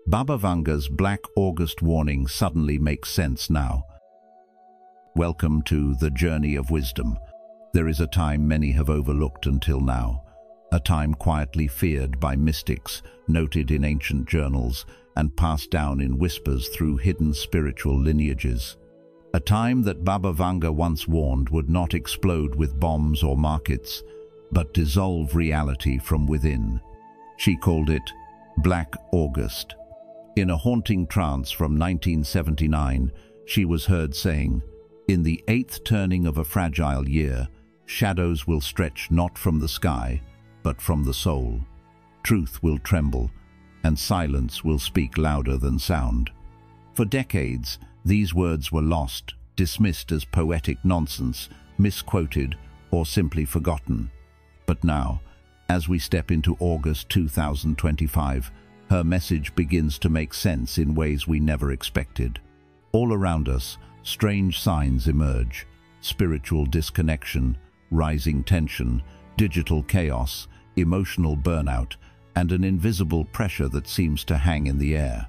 Baba Vanga's Black August warning suddenly makes sense now. Welcome to the journey of wisdom. There is a time many have overlooked until now, a time quietly feared by mystics, noted in ancient journals, and passed down in whispers through hidden spiritual lineages. A time that Baba Vanga once warned would not explode with bombs or markets, but dissolve reality from within. She called it Black August. In a haunting trance from 1979, she was heard saying, "In the 8th turning of a fragile year, shadows will stretch not from the sky, but from the soul. Truth will tremble, and silence will speak louder than sound." For decades, these words were lost, dismissed as poetic nonsense, misquoted, or simply forgotten. But now, as we step into August 2025, her message begins to make sense in ways we never expected. All around us, strange signs emerge: spiritual disconnection, rising tension, digital chaos, emotional burnout, and an invisible pressure that seems to hang in the air.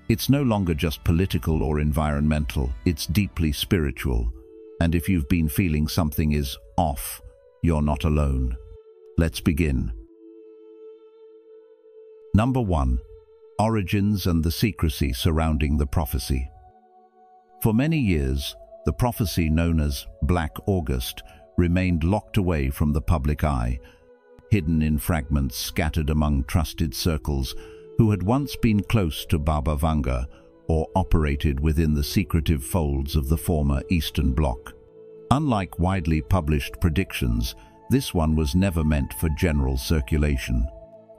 It's no longer just political or environmental, it's deeply spiritual. And if you've been feeling something is off, you're not alone. Let's begin. Number 1. Origins and the secrecy surrounding the prophecy. For many years, the prophecy known as Black August remained locked away from the public eye, hidden in fragments scattered among trusted circles who had once been close to Baba Vanga or operated within the secretive folds of the former Eastern Bloc. Unlike widely published predictions, this one was never meant for general circulation.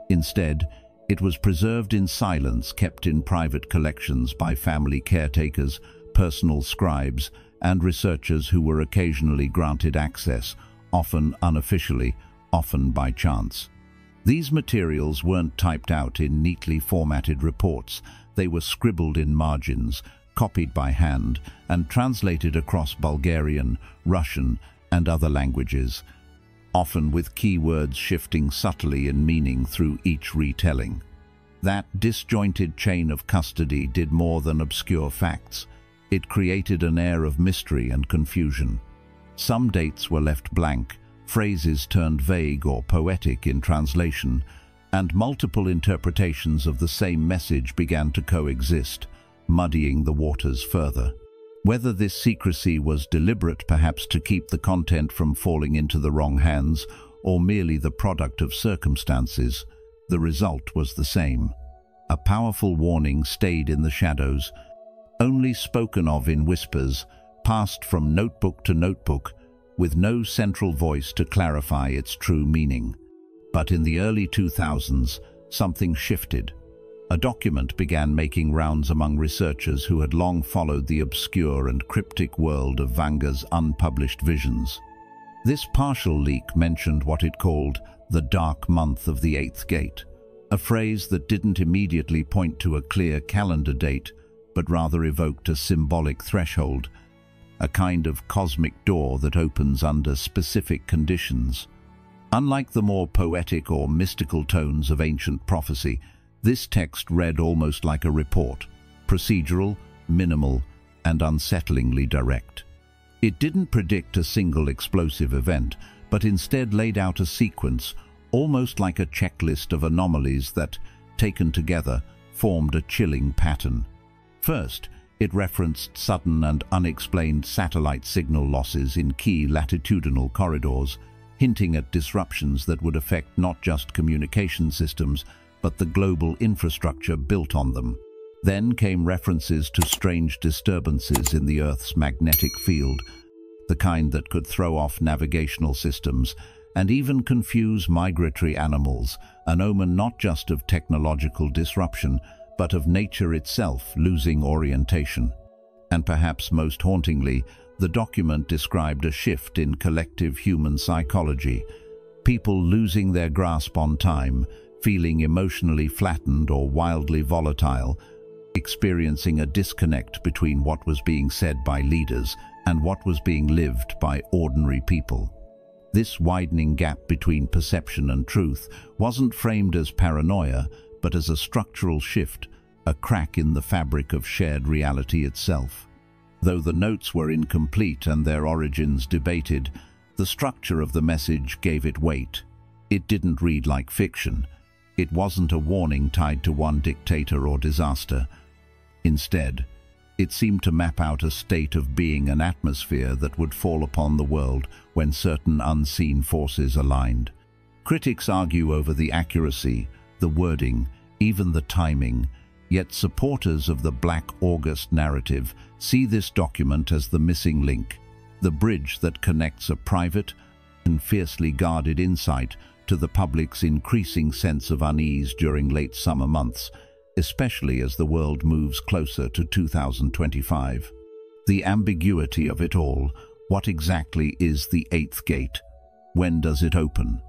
Instead, it was preserved in silence, kept in private collections by family caretakers, personal scribes, and researchers who were occasionally granted access, often unofficially, often by chance. These materials weren't typed out in neatly formatted reports. They were scribbled in margins, copied by hand, and translated across Bulgarian, Russian, and other languages, often with keywords shifting subtly in meaning through each retelling. That disjointed chain of custody did more than obscure facts. It created an air of mystery and confusion. Some dates were left blank, phrases turned vague or poetic in translation, and multiple interpretations of the same message began to coexist, muddying the waters further. Whether this secrecy was deliberate, perhaps to keep the content from falling into the wrong hands, or merely the product of circumstances, the result was the same. A powerful warning stayed in the shadows, only spoken of in whispers, passed from notebook to notebook, with no central voice to clarify its true meaning. But in the early 2000s, something shifted. A document began making rounds among researchers who had long followed the obscure and cryptic world of Vanga's unpublished visions. This partial leak mentioned what it called the dark month of the 8th gate, a phrase that didn't immediately point to a clear calendar date, but rather evoked a symbolic threshold, a kind of cosmic door that opens under specific conditions. Unlike the more poetic or mystical tones of ancient prophecy, this text read almost like a report, procedural, minimal, and unsettlingly direct. It didn't predict a single explosive event, but instead laid out a sequence, almost like a checklist of anomalies that, taken together, formed a chilling pattern. First, it referenced sudden and unexplained satellite signal losses in key latitudinal corridors, hinting at disruptions that would affect not just communication systems, but the global infrastructure built on them. Then came references to strange disturbances in the Earth's magnetic field, the kind that could throw off navigational systems and even confuse migratory animals, an omen not just of technological disruption, but of nature itself losing orientation. And perhaps most hauntingly, the document described a shift in collective human psychology, people losing their grasp on time, feeling emotionally flattened or wildly volatile, experiencing a disconnect between what was being said by leaders and what was being lived by ordinary people. This widening gap between perception and truth wasn't framed as paranoia, but as a structural shift, a crack in the fabric of shared reality itself. Though the notes were incomplete and their origins debated, the structure of the message gave it weight. It didn't read like fiction. It wasn't a warning tied to one dictator or disaster. Instead, it seemed to map out a state of being, an atmosphere that would fall upon the world when certain unseen forces aligned. Critics argue over the accuracy, the wording, even the timing, yet supporters of the Black August narrative see this document as the missing link, the bridge that connects a private and fiercely guarded insight to the public's increasing sense of unease during late summer months, especially as the world moves closer to 2025. The ambiguity of it all. What exactly is the eighth gate? When does it open?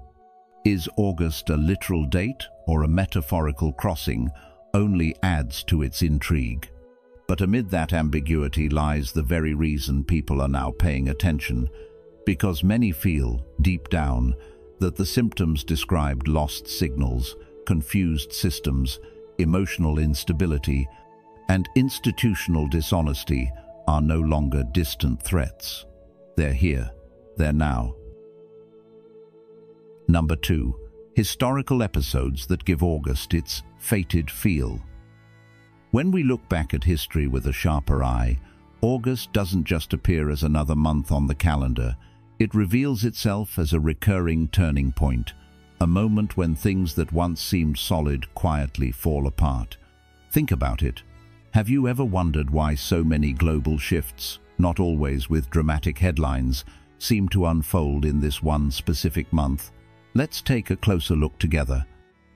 Is August a literal date or a metaphorical crossing? Only adds to its intrigue. But amid that ambiguity lies the very reason people are now paying attention, because many feel, deep down, that the symptoms described, lost signals, confused systems, emotional instability, and institutional dishonesty, are no longer distant threats. They're here. They're now. Number 2. Historical episodes that give August its fated feel. When we look back at history with a sharper eye, August doesn't just appear as another month on the calendar. It reveals itself as a recurring turning point, a moment when things that once seemed solid quietly fall apart. Think about it. Have you ever wondered why so many global shifts, not always with dramatic headlines, seem to unfold in this one specific month? Let's take a closer look together.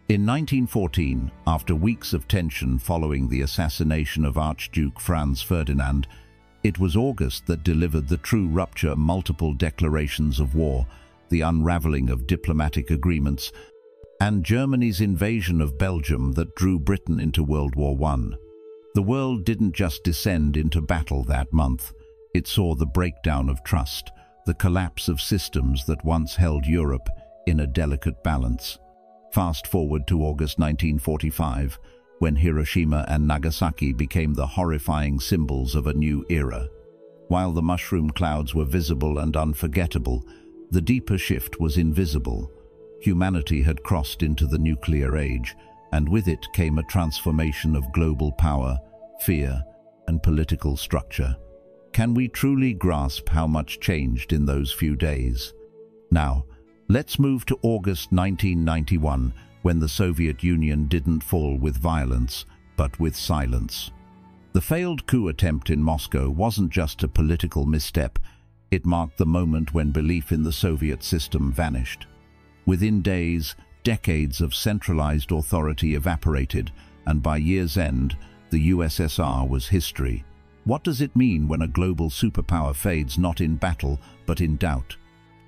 In 1914, after weeks of tension following the assassination of Archduke Franz Ferdinand, it was August that delivered the true rupture, multiple declarations of war, the unraveling of diplomatic agreements, and Germany's invasion of Belgium that drew Britain into World War I. The world didn't just descend into battle that month. It saw the breakdown of trust, the collapse of systems that once held Europe in a delicate balance. Fast forward to August 1945, when Hiroshima and Nagasaki became the horrifying symbols of a new era. While the mushroom clouds were visible and unforgettable, the deeper shift was invisible. Humanity had crossed into the nuclear age, and with it came a transformation of global power, fear, and political structure. Can we truly grasp how much changed in those few days? Now, let's move to August 1991, when the Soviet Union didn't fall with violence, but with silence. The failed coup attempt in Moscow wasn't just a political misstep. It marked the moment when belief in the Soviet system vanished. Within days, decades of centralized authority evaporated, and by year's end, the USSR was history. What does it mean when a global superpower fades not in battle, but in doubt?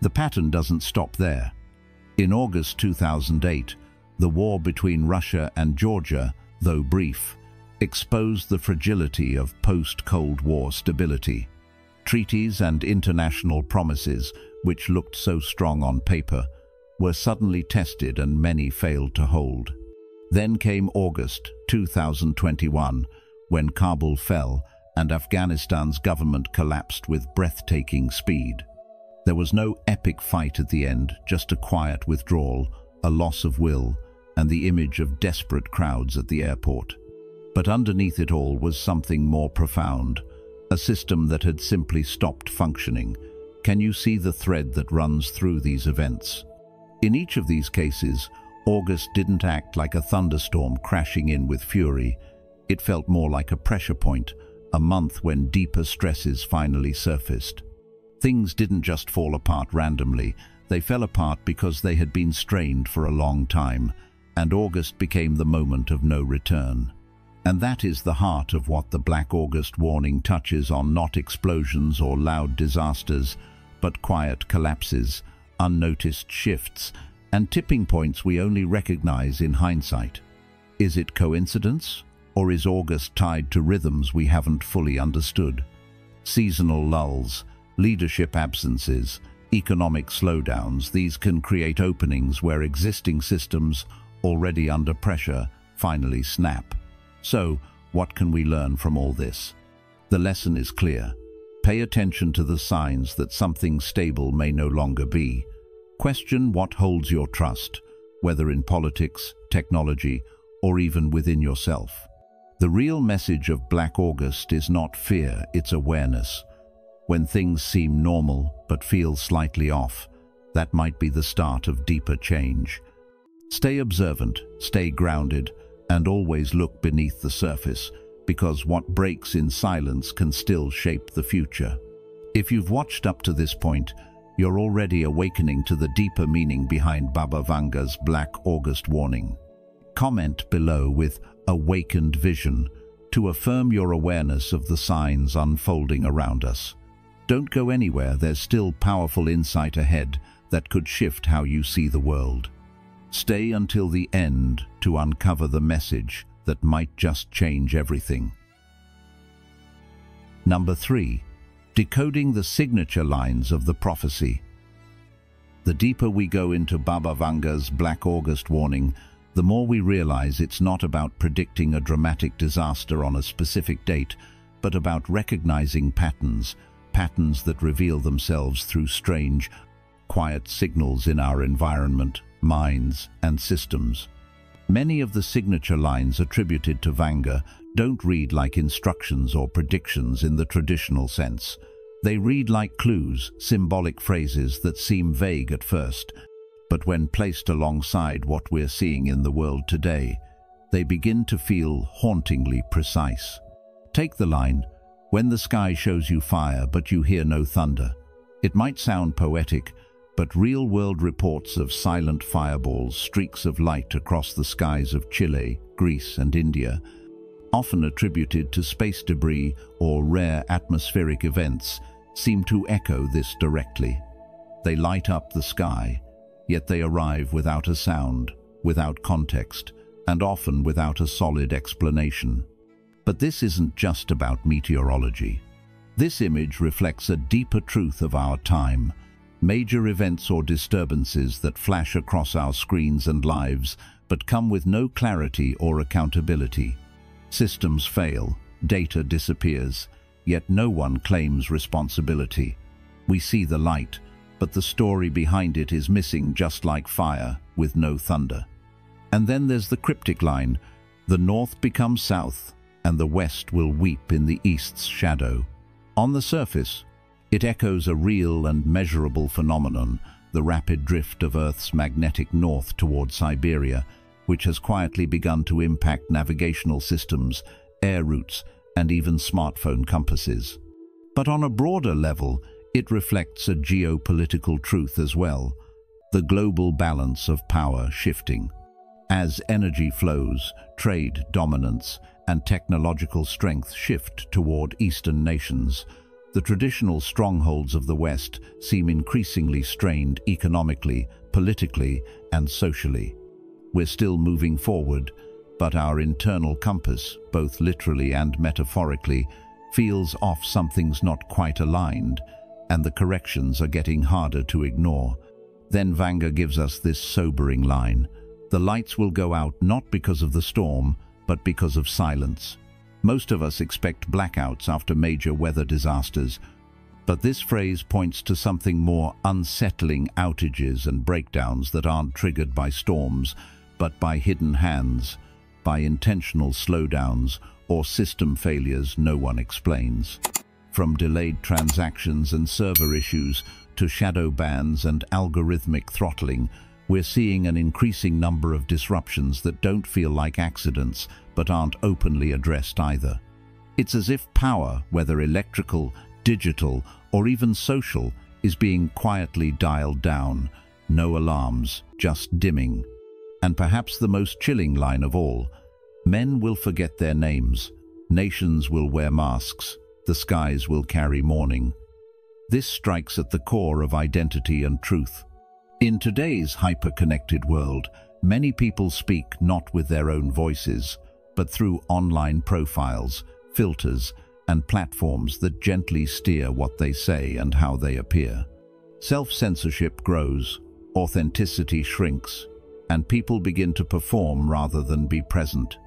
The pattern doesn't stop there. In August 2008, the war between Russia and Georgia, though brief, exposed the fragility of post-Cold War stability. Treaties and international promises, which looked so strong on paper, were suddenly tested and many failed to hold. Then came August 2021, when Kabul fell and Afghanistan's government collapsed with breathtaking speed. There was no epic fight at the end, just a quiet withdrawal, a loss of will, and the image of desperate crowds at the airport. But underneath it all was something more profound, a system that had simply stopped functioning. Can you see the thread that runs through these events? In each of these cases, August didn't act like a thunderstorm crashing in with fury. It felt more like a pressure point, a month when deeper stresses finally surfaced. Things didn't just fall apart randomly. They fell apart because they had been strained for a long time, and August became the moment of no return. And that is the heart of what the Black August warning touches on, not explosions or loud disasters, but quiet collapses, unnoticed shifts, and tipping points we only recognize in hindsight. Is it coincidence, or is August tied to rhythms we haven't fully understood? Seasonal lulls, leadership absences, economic slowdowns, these can create openings where existing systems, already under pressure, finally snap. So, what can we learn from all this? The lesson is clear. Pay attention to the signs that something stable may no longer be. Question what holds your trust, whether in politics, technology, or even within yourself. The real message of Black August is not fear, it's awareness. When things seem normal but feel slightly off, that might be the start of deeper change. Stay observant, stay grounded, and always look beneath the surface, because what breaks in silence can still shape the future. If you've watched up to this point, you're already awakening to the deeper meaning behind Baba Vanga's Black August warning. Comment below with "Awakened Vision" to affirm your awareness of the signs unfolding around us. Don't go anywhere, there's still powerful insight ahead that could shift how you see the world. Stay until the end to uncover the message that might just change everything. Number 3. Decoding the signature lines of the prophecy. The deeper we go into Baba Vanga's Black August warning, the more we realize it's not about predicting a dramatic disaster on a specific date, but about recognizing patterns that reveal themselves through strange, quiet signals in our environment, minds, and systems. Many of the signature lines attributed to Vanga don't read like instructions or predictions in the traditional sense. They read like clues, symbolic phrases that seem vague at first, but when placed alongside what we're seeing in the world today, they begin to feel hauntingly precise. Take the line, "When the sky shows you fire but you hear no thunder." It might sound poetic, but real-world reports of silent fireballs, streaks of light across the skies of Chile, Greece, and India, often attributed to space debris or rare atmospheric events, seem to echo this directly. They light up the sky, yet they arrive without a sound, without context, and often without a solid explanation. But this isn't just about meteorology. This image reflects a deeper truth of our time. Major events or disturbances that flash across our screens and lives, but come with no clarity or accountability. Systems fail, data disappears, yet no one claims responsibility. We see the light, but the story behind it is missing, just like fire with no thunder. And then there's the cryptic line, "The north becomes south, and the west will weep in the east's shadow." On the surface, it echoes a real and measurable phenomenon, the rapid drift of Earth's magnetic north toward Siberia, which has quietly begun to impact navigational systems, air routes, and even smartphone compasses. But on a broader level, it reflects a geopolitical truth as well, the global balance of power shifting. As energy flows, trade dominance, and technological strength shift toward Eastern nations, the traditional strongholds of the West seem increasingly strained economically, politically, and socially. We're still moving forward, but our internal compass, both literally and metaphorically, feels off. Something's not quite aligned, and the corrections are getting harder to ignore. Then Vanga gives us this sobering line: "The lights will go out not because of the storm, but because of silence." Most of us expect blackouts after major weather disasters, but this phrase points to something more unsettling: outages and breakdowns that aren't triggered by storms, but by hidden hands, by intentional slowdowns or system failures no one explains. From delayed transactions and server issues to shadow bans and algorithmic throttling, we're seeing an increasing number of disruptions that don't feel like accidents, but aren't openly addressed either. It's as if power, whether electrical, digital, or even social, is being quietly dialed down. No alarms, just dimming. And perhaps the most chilling line of all: men will forget their names, nations will wear masks, the skies will carry mourning. This strikes at the core of identity and truth. In today's hyper-connected world, many people speak not with their own voices, but through online profiles, filters, and platforms that gently steer what they say and how they appear. Self-censorship grows, authenticity shrinks, and people begin to perform rather than be present.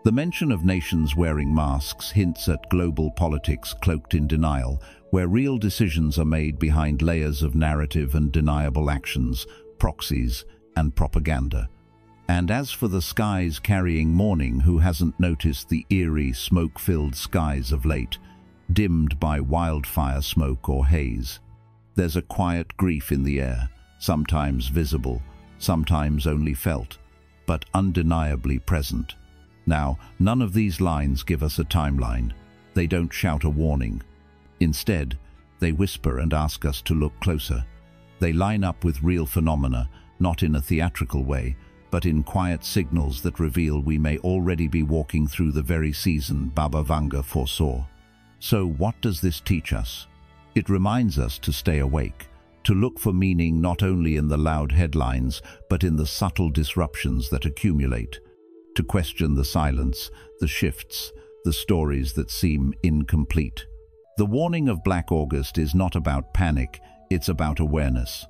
The mention of nations wearing masks hints at global politics cloaked in denial, where real decisions are made behind layers of narrative and deniable actions, proxies, and propaganda. And as for the skies carrying mourning, who hasn't noticed the eerie, smoke-filled skies of late, dimmed by wildfire smoke or haze? There's a quiet grief in the air, sometimes visible, sometimes only felt, but undeniably present. Now, none of these lines give us a timeline. They don't shout a warning. Instead, they whisper and ask us to look closer. They line up with real phenomena, not in a theatrical way, but in quiet signals that reveal we may already be walking through the very season Baba Vanga foresaw. So what does this teach us? It reminds us to stay awake, to look for meaning not only in the loud headlines, but in the subtle disruptions that accumulate, to question the silence, the shifts, the stories that seem incomplete. The warning of Black August is not about panic, it's about awareness.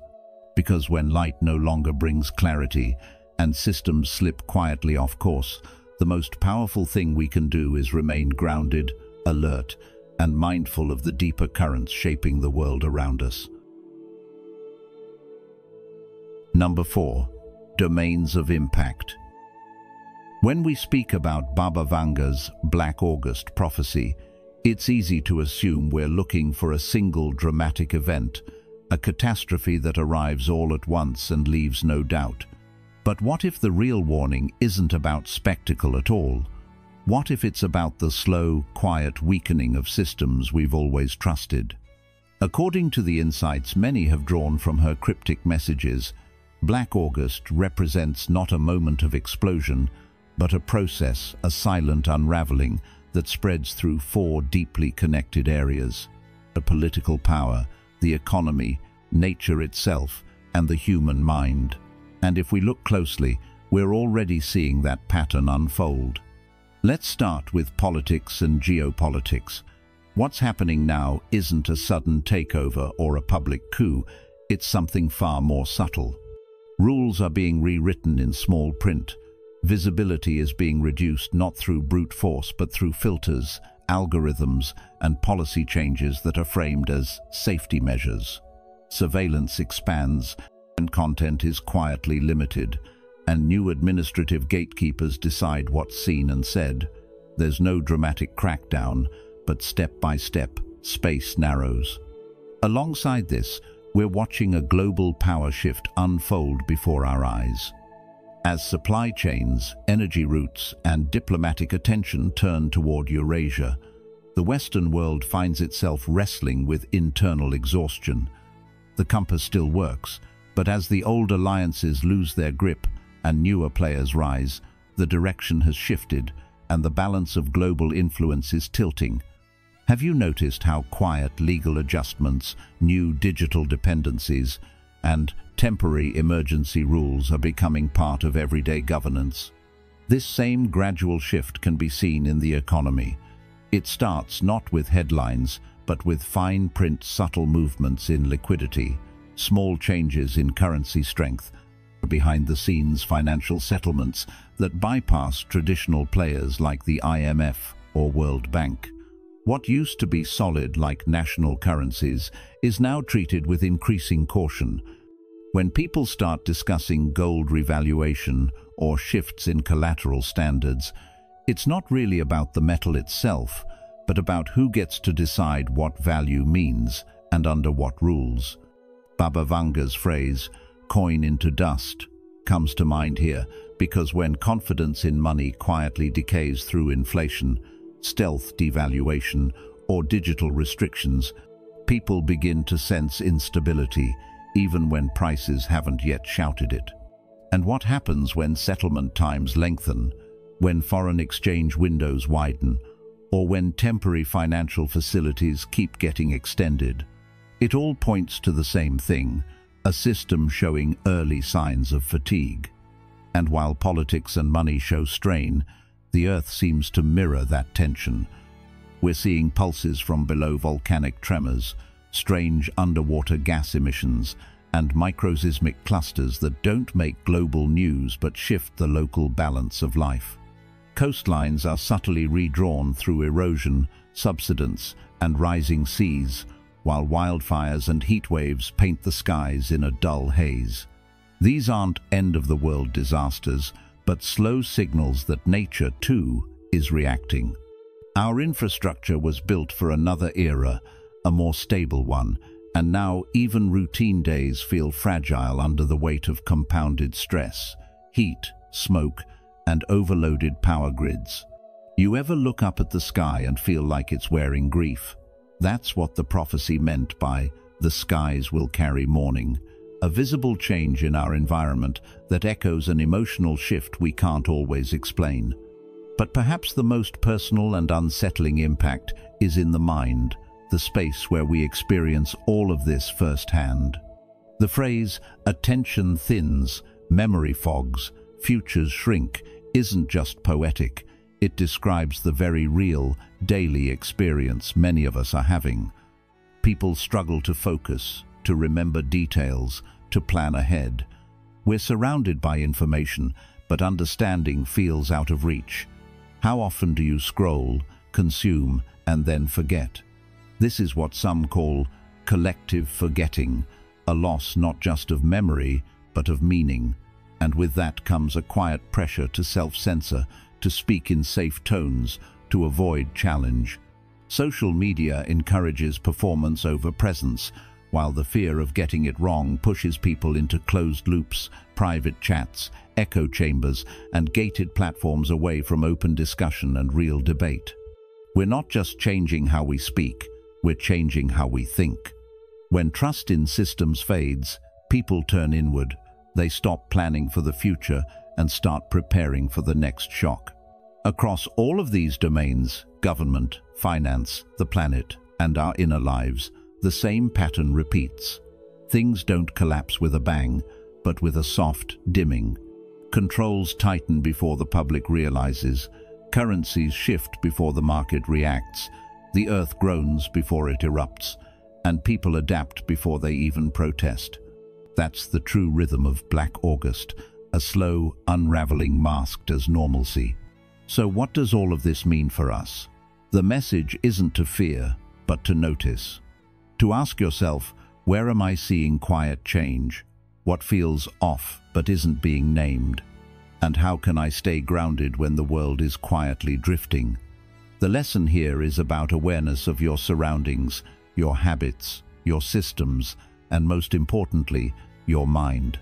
Because when light no longer brings clarity and systems slip quietly off course, the most powerful thing we can do is remain grounded, alert, and mindful of the deeper currents shaping the world around us. Number 4. Domains of impact. When we speak about Baba Vanga's Black August prophecy, it's easy to assume we're looking for a single dramatic event, a catastrophe that arrives all at once and leaves no doubt. But what if the real warning isn't about spectacle at all? What if it's about the slow, quiet weakening of systems we've always trusted? According to the insights many have drawn from her cryptic messages, Black August represents not a moment of explosion, but a process, a silent unraveling that spreads through 4 deeply connected areas: the political power, the economy, nature itself, and the human mind. And if we look closely, we're already seeing that pattern unfold. Let's start with politics and geopolitics. What's happening now isn't a sudden takeover or a public coup, it's something far more subtle. Rules are being rewritten in small print. Visibility is being reduced not through brute force but through filters, algorithms, and policy changes that are framed as safety measures. Surveillance expands, and content is quietly limited, and new administrative gatekeepers decide what's seen and said. There's no dramatic crackdown, but step by step, space narrows. Alongside this, we're watching a global power shift unfold before our eyes. As supply chains, energy routes, and diplomatic attention turn toward Eurasia, the Western world finds itself wrestling with internal exhaustion. The compass still works, but as the old alliances lose their grip and newer players rise, the direction has shifted and the balance of global influence is tilting. Have you noticed how quiet legal adjustments, new digital dependencies, and temporary emergency rules are becoming part of everyday governance? This same gradual shift can be seen in the economy. It starts not with headlines, but with fine-print subtle movements in liquidity, small changes in currency strength, behind-the-scenes financial settlements that bypass traditional players like the IMF or World Bank. What used to be solid like national currencies is now treated with increasing caution. When people start discussing gold revaluation or shifts in collateral standards, it's not really about the metal itself, but about who gets to decide what value means and under what rules. Baba Vanga's phrase, "coin into dust," comes to mind here because when confidence in money quietly decays through inflation, stealth devaluation, or digital restrictions, people begin to sense instability, even when prices haven't yet shouted it. And what happens when settlement times lengthen, when foreign exchange windows widen, or when temporary financial facilities keep getting extended? It all points to the same thing, a system showing early signs of fatigue. And while politics and money show strain, the Earth seems to mirror that tension. We're seeing pulses from below volcanic tremors, strange underwater gas emissions, and microseismic clusters that don't make global news but shift the local balance of life. Coastlines are subtly redrawn through erosion, subsidence, and rising seas, while wildfires and heat waves paint the skies in a dull haze. These aren't end-of-the-world disasters, but slow signals that nature, too, is reacting. Our infrastructure was built for another era, a more stable one, and now even routine days feel fragile under the weight of compounded stress, heat, smoke, and overloaded power grids. You ever look up at the sky and feel like it's wearing grief? That's what the prophecy meant by "the skies will carry mourning," a visible change in our environment that echoes an emotional shift we can't always explain. But perhaps the most personal and unsettling impact is in the mind, the space where we experience all of this firsthand. The phrase, "attention thins, memory fogs, futures shrink," isn't just poetic. It describes the very real, daily experience many of us are having. People struggle to focus, to remember details, to plan ahead. We're surrounded by information, but understanding feels out of reach. How often do you scroll, consume, and then forget? This is what some call collective forgetting, a loss not just of memory, but of meaning. And with that comes a quiet pressure to self-censor, to speak in safe tones, to avoid challenge. Social media encourages performance over presence, while the fear of getting it wrong pushes people into closed loops, private chats, echo chambers, and gated platforms away from open discussion and real debate. We're not just changing how we speak, we're changing how we think. When trust in systems fades, people turn inward. They stop planning for the future and start preparing for the next shock. Across all of these domains, government, finance, the planet, and our inner lives, the same pattern repeats. Things don't collapse with a bang, but with a soft dimming. Controls tighten before the public realizes. Currencies shift before the market reacts. The earth groans before it erupts. And people adapt before they even protest. That's the true rhythm of Black August, a slow, unraveling masked as normalcy. So what does all of this mean for us? The message isn't to fear, but to notice. To ask yourself, where am I seeing quiet change? What feels off but isn't being named? And how can I stay grounded when the world is quietly drifting? The lesson here is about awareness of your surroundings, your habits, your systems, and most importantly, your mind.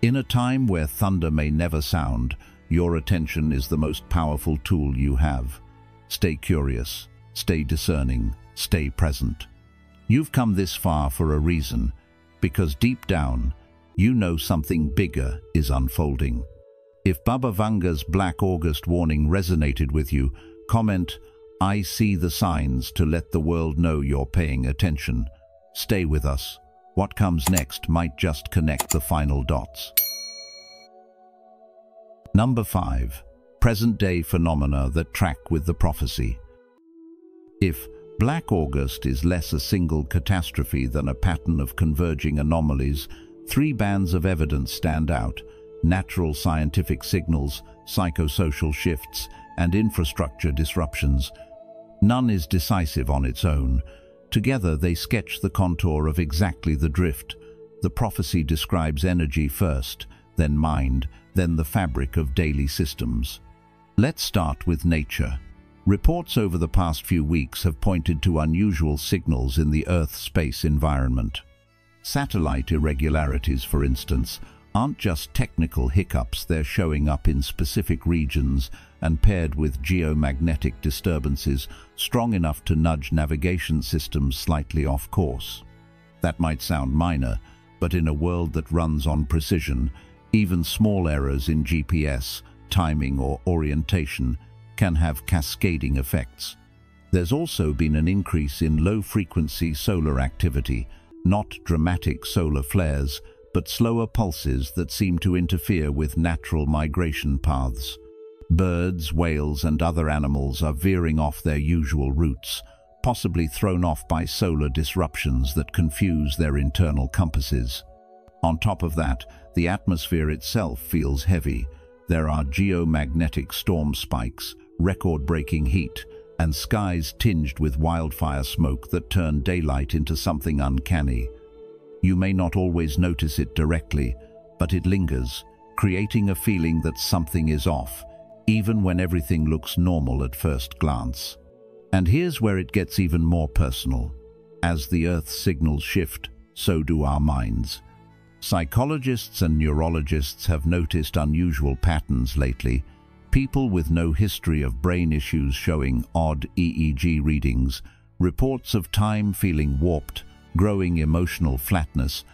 In a time where thunder may never sound, your attention is the most powerful tool you have. Stay curious, stay discerning, stay present. You've come this far for a reason, because deep down, you know something bigger is unfolding. If Baba Vanga's Black August warning resonated with you, comment, "I see the signs," to let the world know you're paying attention. Stay with us. What comes next might just connect the final dots. Number 5. Present-day phenomena that track with the prophecy. If Black August is less a single catastrophe than a pattern of converging anomalies, 3 bands of evidence stand out: natural scientific signals, psychosocial shifts, and infrastructure disruptions. None is decisive on its own. Together they sketch the contour of exactly the drift. The prophecy describes energy first, then mind, then the fabric of daily systems. Let's start with nature. Reports over the past few weeks have pointed to unusual signals in the Earth-space environment. Satellite irregularities, for instance, aren't just technical hiccups, they're showing up in specific regions and paired with geomagnetic disturbances strong enough to nudge navigation systems slightly off course. That might sound minor, but in a world that runs on precision, even small errors in GPS, timing, or orientation can have cascading effects. There's also been an increase in low-frequency solar activity, not dramatic solar flares, but slower pulses that seem to interfere with natural migration paths. Birds, whales, and other animals are veering off their usual routes, possibly thrown off by solar disruptions that confuse their internal compasses. On top of that, the atmosphere itself feels heavy, There are geomagnetic storm spikes, record-breaking heat, and skies tinged with wildfire smoke that turn daylight into something uncanny. You may not always notice it directly, but it lingers, creating a feeling that something is off, even when everything looks normal at first glance. And here's where it gets even more personal. As the Earth's signals shift, so do our minds. Psychologists and neurologists have noticed unusual patterns lately. People with no history of brain issues showing odd EEG readings, reports of time feeling warped, growing emotional flatness,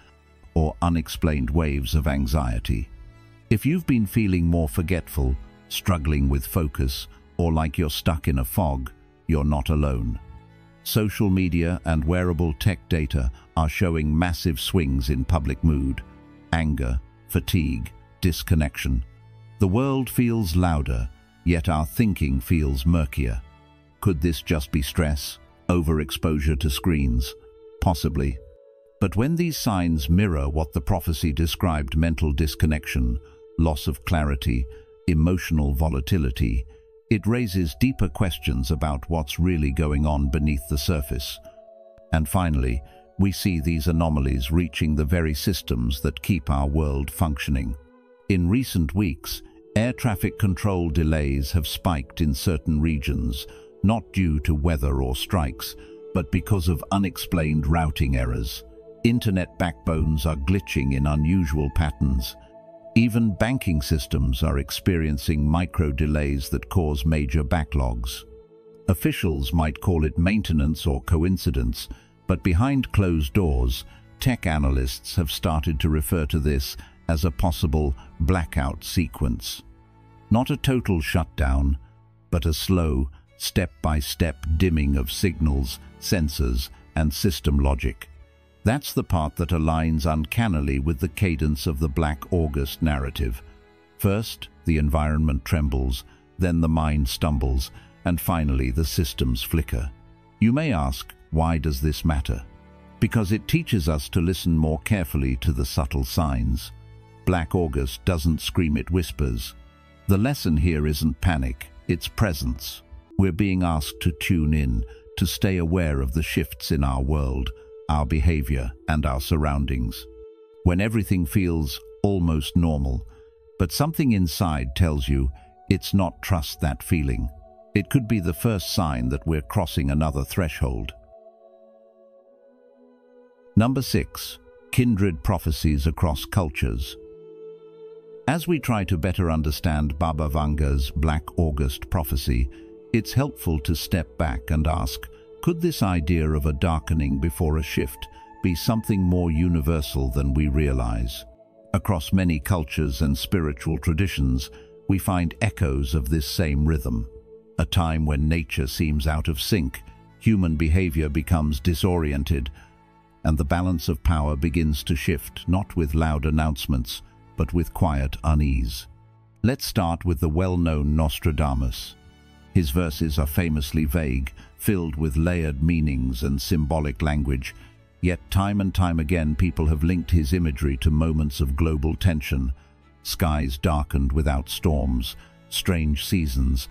or unexplained waves of anxiety. If you've been feeling more forgetful, struggling with focus, or like you're stuck in a fog, you're not alone. Social media and wearable tech data are showing massive swings in public mood, anger, fatigue, disconnection. The world feels louder, yet our thinking feels murkier. Could this just be stress, overexposure to screens? Possibly. But when these signs mirror what the prophecy described: mental disconnection, loss of clarity, emotional volatility, it raises deeper questions about what's really going on beneath the surface. And finally, we see these anomalies reaching the very systems that keep our world functioning. In recent weeks, air traffic control delays have spiked in certain regions, not due to weather or strikes, but because of unexplained routing errors. Internet backbones are glitching in unusual patterns. Even banking systems are experiencing micro-delays that cause major backlogs. Officials might call it maintenance or coincidence, but behind closed doors, tech analysts have started to refer to this as a possible blackout sequence. Not a total shutdown, but a slow, step-by-step dimming of signals, sensors, and system logic. That's the part that aligns uncannily with the cadence of the Black August narrative. First, the environment trembles, then the mind stumbles, and finally the systems flicker. You may ask, why does this matter? Because it teaches us to listen more carefully to the subtle signs. Black August doesn't scream, it whispers. The lesson here isn't panic, it's presence. We're being asked to tune in, to stay aware of the shifts in our world, our behavior, and our surroundings. When everything feels almost normal, but something inside tells you it's not, trust that feeling. It could be the first sign that we're crossing another threshold. Number 6. Kindred prophecies across cultures. As we try to better understand Baba Vanga's Black August prophecy, it's helpful to step back and ask, could this idea of a darkening before a shift be something more universal than we realize? Across many cultures and spiritual traditions, we find echoes of this same rhythm. A time when nature seems out of sync, human behavior becomes disoriented, and the balance of power begins to shift, not with loud announcements, but with quiet unease. Let's start with the well-known Nostradamus. His verses are famously vague, filled with layered meanings and symbolic language, yet time and time again people have linked his imagery to moments of global tension, skies darkened without storms, strange seasons,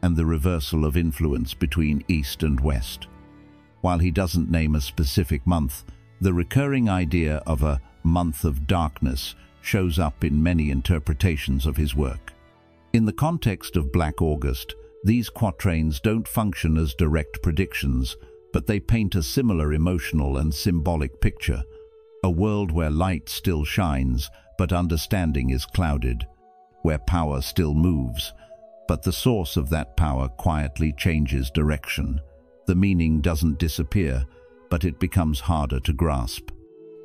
and the reversal of influence between East and West. While he doesn't name a specific month, the recurring idea of a month of darkness shows up in many interpretations of his work. In the context of Black August, these quatrains don't function as direct predictions, but they paint a similar emotional and symbolic picture. A world where light still shines, but understanding is clouded. Where power still moves, but the source of that power quietly changes direction. The meaning doesn't disappear, but it becomes harder to grasp.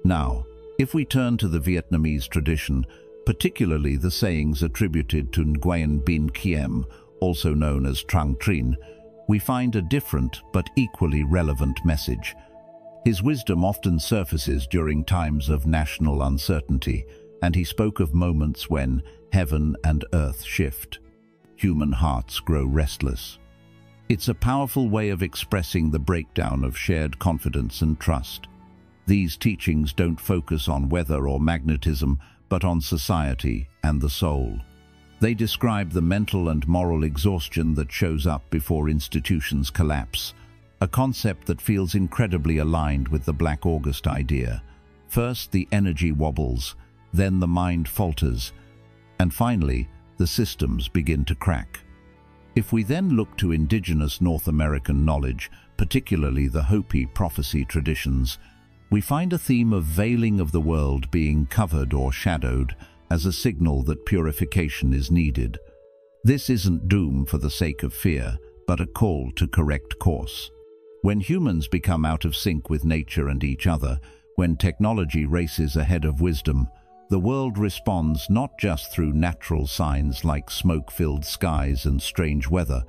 Now, if we turn to the Vietnamese tradition, particularly the sayings attributed to Nguyen Binh Khiem, also known as Trang Trinh, we find a different but equally relevant message. His wisdom often surfaces during times of national uncertainty, and he spoke of moments when heaven and earth shift. Human hearts grow restless. It's a powerful way of expressing the breakdown of shared confidence and trust. These teachings don't focus on weather or magnetism, but on society and the soul. They describe the mental and moral exhaustion that shows up before institutions collapse, a concept that feels incredibly aligned with the Black August idea. First, the energy wobbles, then the mind falters, and finally, the systems begin to crack. If we then look to indigenous North American knowledge, particularly the Hopi prophecy traditions, we find a theme of veiling of the world being covered or shadowed as a signal that purification is needed. This isn't doom for the sake of fear, but a call to correct course. When humans become out of sync with nature and each other, when technology races ahead of wisdom, the world responds not just through natural signs like smoke-filled skies and strange weather,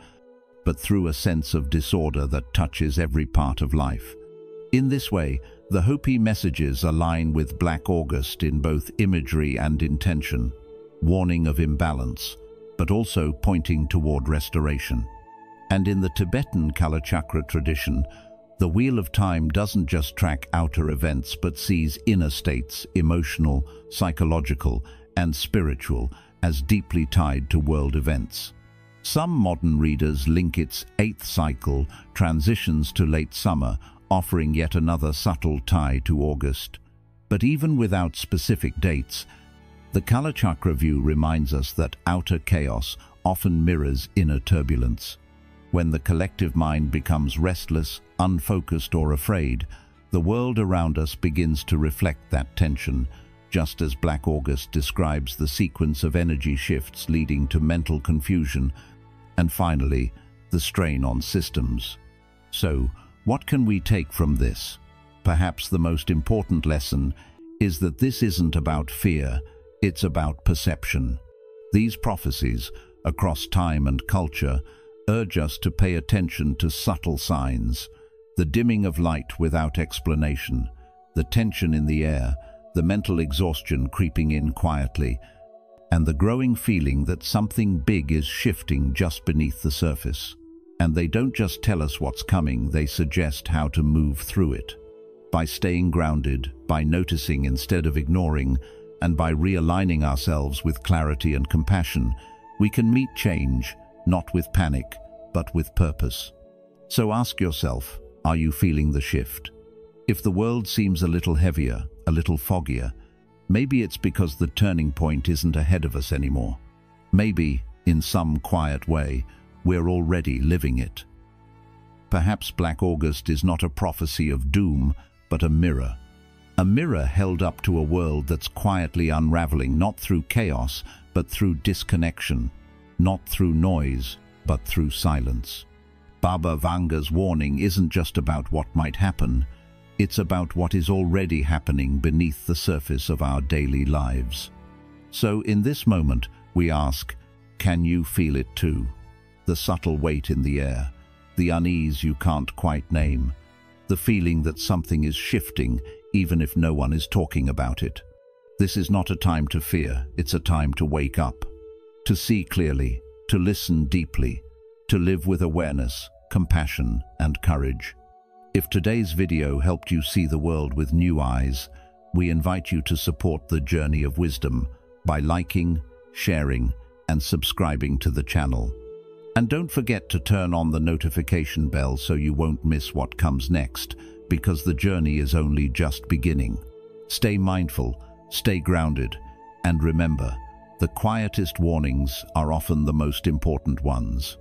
but through a sense of disorder that touches every part of life. In this way, the Hopi messages align with Black August in both imagery and intention, warning of imbalance, but also pointing toward restoration. And in the Tibetan Kalachakra tradition, the Wheel of Time doesn't just track outer events but sees inner states, emotional, psychological, and spiritual, as deeply tied to world events. Some modern readers link its 8th cycle transitions to late summer, offering yet another subtle tie to August. But even without specific dates, the Kalachakra view reminds us that outer chaos often mirrors inner turbulence. When the collective mind becomes restless, unfocused, or afraid, the world around us begins to reflect that tension, just as Black August describes the sequence of energy shifts leading to mental confusion, and finally, the strain on systems. So, what can we take from this? Perhaps the most important lesson is that this isn't about fear, it's about perception. These prophecies, across time and culture, urge us to pay attention to subtle signs, the dimming of light without explanation, the tension in the air, the mental exhaustion creeping in quietly, and the growing feeling that something big is shifting just beneath the surface. And they don't just tell us what's coming, they suggest how to move through it. By staying grounded, by noticing instead of ignoring, and by realigning ourselves with clarity and compassion, we can meet change, not with panic, but with purpose. So ask yourself, are you feeling the shift? If the world seems a little heavier, a little foggier, maybe it's because the turning point isn't ahead of us anymore. Maybe, in some quiet way, we're already living it. Perhaps Black August is not a prophecy of doom, but a mirror. A mirror held up to a world that's quietly unraveling, not through chaos, but through disconnection. Not through noise, but through silence. Baba Vanga's warning isn't just about what might happen, it's about what is already happening beneath the surface of our daily lives. So in this moment, we ask, can you feel it too? The subtle weight in the air, the unease you can't quite name, the feeling that something is shifting even if no one is talking about it. This is not a time to fear, it's a time to wake up. To see clearly, to listen deeply, to live with awareness, compassion, and courage. If today's video helped you see the world with new eyes, we invite you to support the journey of wisdom by liking, sharing, and subscribing to the channel. And don't forget to turn on the notification bell so you won't miss what comes next, because the journey is only just beginning. Stay mindful, stay grounded, and remember, the quietest warnings are often the most important ones.